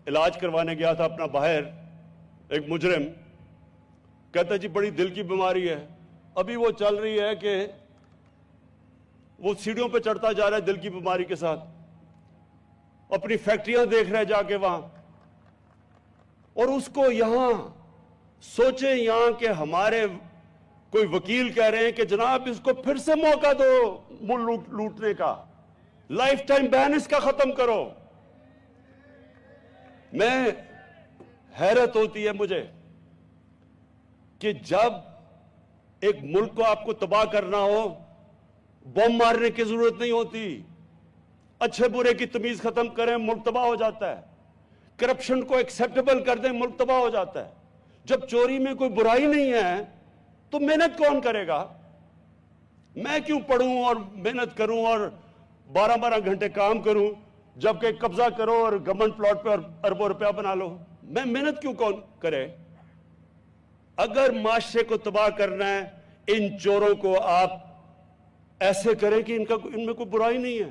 علاج کروانے گیا تھا اپنا باہر، ایک مجرم کہتا جی بڑی دل کی بیماری ہے، ابھی وہ چل رہی ہے کہ وہ سیڑھیوں پہ چڑھتا جا رہا ہے دل کی بیماری کے ساتھ، اپنی فیکٹریاں دیکھ رہے جا کے وہاں، اور اس کو یہاں سوچیں یہاں کہ ہمارے کوئی وکیل کہہ رہے ہیں کہ جناب اس کو پھر سے موقع دو ملک لوٹنے کا، لائف ٹائم بین اس کا ختم کرو۔ میں حیرت ہوتی ہے مجھے کہ جب ایک ملک کو آپ کو تباہ کرنا ہو بم مارنے کی ضرورت نہیں ہوتی، اچھے برے کی تمیز ختم کریں ملک تباہ ہو جاتا ہے، کرپشن کو ایکسیپٹیبل کر دیں ملک تباہ ہو جاتا ہے۔ جب چوری میں کوئی برائی نہیں ہے تو محنت کون کرے گا؟ میں کیوں پڑھوں اور محنت کروں اور 12 گھنٹے کام کروں جبکہ قبضہ کرو اور گورنمنٹ پلاٹ پہ اربوں روپیہ بنا لو؟ میں محنت کیوں کون کرے؟ اگر معاشرے کو تباہ کرنا ہے ان چوروں کو آپ ایسے کریں کہ ان میں کوئی برائی نہیں ہے۔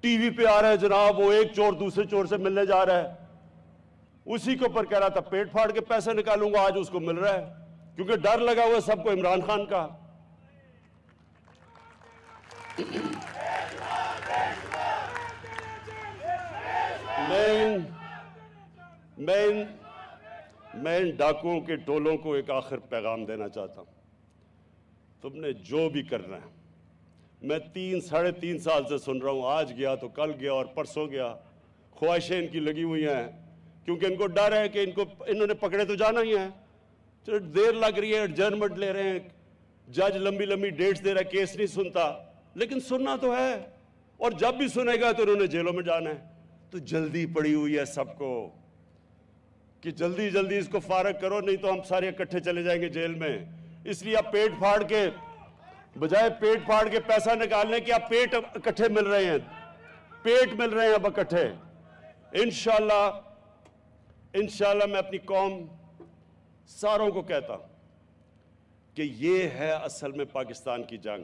ٹی وی پہ آ رہا ہے جناب وہ ایک چور دوسرے چور سے ملنے جا رہا ہے، اسی کے اوپر کہہ رہا تھا پیٹ پھاڑ کے پیسے نکالوں گا، آج اس کو مل رہا ہے کیونکہ ڈر لگا ہوا ہے سب کو عمران خان کا۔ میں ان ڈاکوؤں کے ٹولوں کو ایک آخر پیغام دینا چاہتا ہوں، تم نے جو بھی کرنا ہے، میں 3-3.5 سال سے سن رہا ہوں، آج گیا تو کل گیا اور پرسوں گیا، خواہشیں ان کی لگی ہوئی ہیں کیونکہ ان کو ڈر ہے کہ انہوں نے پکڑے تو جانا ہی ہے، دیر لگ رہی ہے، ایڈجرنمنٹ لے رہے ہیں، جج لمبی ڈیٹس دے رہا ہے، کیس نہیں سنتا، لیکن سننا تو ہے، اور جب بھی سنے گا تو انہوں نے جیلوں میں جانا ہے۔ تو جلدی پڑی ہوئی ہے سب کو کہ جلدی اس کو فارغ کرو، نہیں تو ہم سارے اکٹھے چلے جائیں گے جیل میں۔ اس لیے آپ پیٹ پھاڑ کے بجائے پیٹ پھاڑ کے پیسہ نکالنے کے آپ پیٹ اکٹھے مل رہے ہیں، پیٹ مل رہے ہیں اب اکٹھے۔ انشاءاللہ میں اپنی قوم ساروں کو کہتا ہوں کہ یہ ہے اصل میں پاکستان کی جنگ،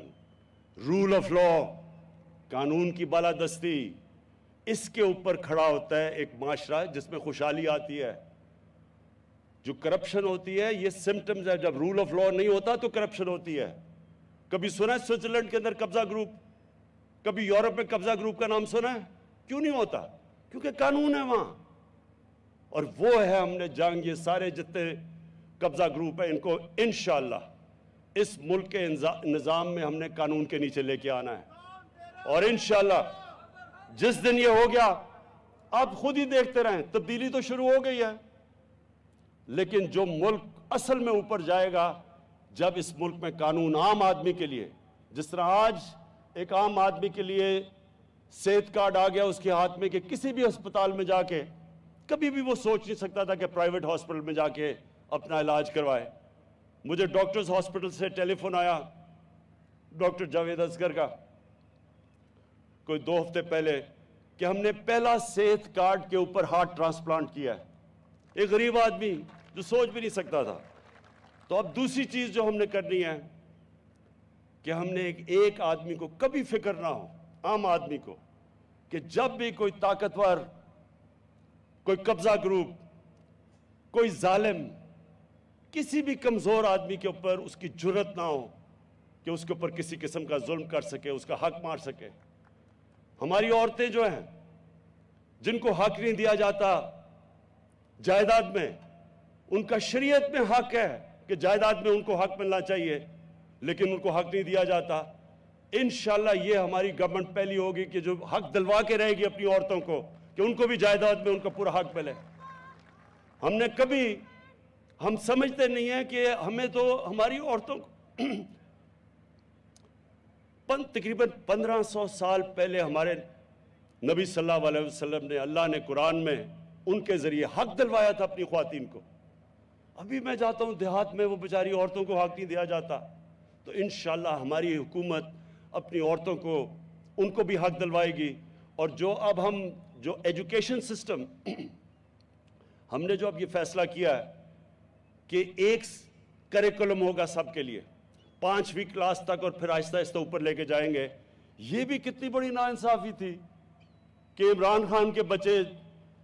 رول آف لا، قانون کی بالادستی، اس کے اوپر کھڑا ہوتا ہے ایک معاشرہ جس میں خوشحالی آتی ہے۔ جو کرپشن ہوتی ہے یہ سمپٹمز ہے، جب رول آف لا نہیں ہوتا تو کرپشن ہوتی ہے۔ کبھی سنا ہے سوئٹزرلینڈ کے اندر قبضہ گروپ؟ کبھی یورپ میں قبضہ گروپ کا نام سنا ہے؟ کیوں نہیں ہوتا؟ کیونکہ قانون ہے وہاں، اور وہ ہے ہم نے جنگ، یہ سارے جتنے قبضہ گروپ ہیں ان کو انشاءاللہ اس ملک کے نظام میں ہم نے قانون کے نیچے لے کے آنا ہے، اور انشاءاللہ جس دن یہ ہو گیا آپ خود ہی دیکھتے رہیں، تبدیلی تو شروع ہو گئی ہے، لیکن جو ملک اصل میں اوپر جائے گا جب اس ملک میں قانون عام آدمی کے لیے، جس طرح آج ایک عام آدمی کے لیے صحت کارڈ آ گیا اس کے ہاتھ میں کہ کسی بھی ہسپتال میں جا کے، کبھی بھی وہ سوچ نہیں سکتا تھا کہ پرائیویٹ ہاسپٹل میں جا کے اپنا علاج کروائے۔ مجھے ڈاکٹرز ہاسپٹل سے ٹیلی فون آیا ڈاکٹر جاوید اصغر کا کوئی 2 ہفتے پہلے کہ ہم نے پہلا صحت کارڈ کے اوپر ہارٹ ٹرانسپلانٹ کیا ہے، ایک غریب آدمی جو سوچ بھی نہیں سکتا تھا۔ تو اب دوسری چیز جو ہم نے کرنی ہے کہ ہم نے ایک آدمی کو کبھی فکر نہ ہو، عام آدمی کو، کہ جب بھی کوئی طاقتور، کوئی قبضہ گروپ، کوئی ظالم کسی بھی کمزور آدمی کے اوپر اس کی جرت نہ ہو کہ اس کے اوپر کسی قسم کا ظلم کر سکے، اس کا حق مار سکے۔ ہماری عورتیں جو ہیں جن کو حق نہیں دیا جاتا جائیداد میں، ان کا شریعت میں حق ہے کہ جائیداد میں ان کو حق ملنا چاہیے، لیکن ان کو حق نہیں دیا جاتا۔ انشاءاللہ یہ ہماری گورنمنٹ پہلی ہوگی کہ جو حق دلوا کے رہے گی اپنی عورتوں کو کہ ان کو بھی جائیداد میں ان کا پورا حق ملے۔ ہم سمجھتے نہیں ہیں کہ ہمیں تو ہماری عورتوں کو تقریباً 1500 سال پہلے ہمارے نبی صلی اللہ علیہ وسلم نے، اللہ نے قرآن میں ان کے ذریعے حق دلوایا تھا اپنی خواتین کو۔ ابھی میں جاتا ہوں دیہات میں، وہ بیچاری عورتوں کو حق نہیں دیا جاتا، تو انشاءاللہ ہماری حکومت اپنی عورتوں کو ان کو بھی حق دلوائے گی۔ اور جو ایجوکیشن سسٹم ہم نے جو اب یہ فیصلہ کیا ہے کہ ایک کریکولم ہوگا سب کے لیے 5ویں کلاس تک، اور پھر آہستہ آہستہ اوپر لے کے جائیں گے، یہ بھی کتنی بڑی ناانصافی تھی کہ عمران خان کے بچے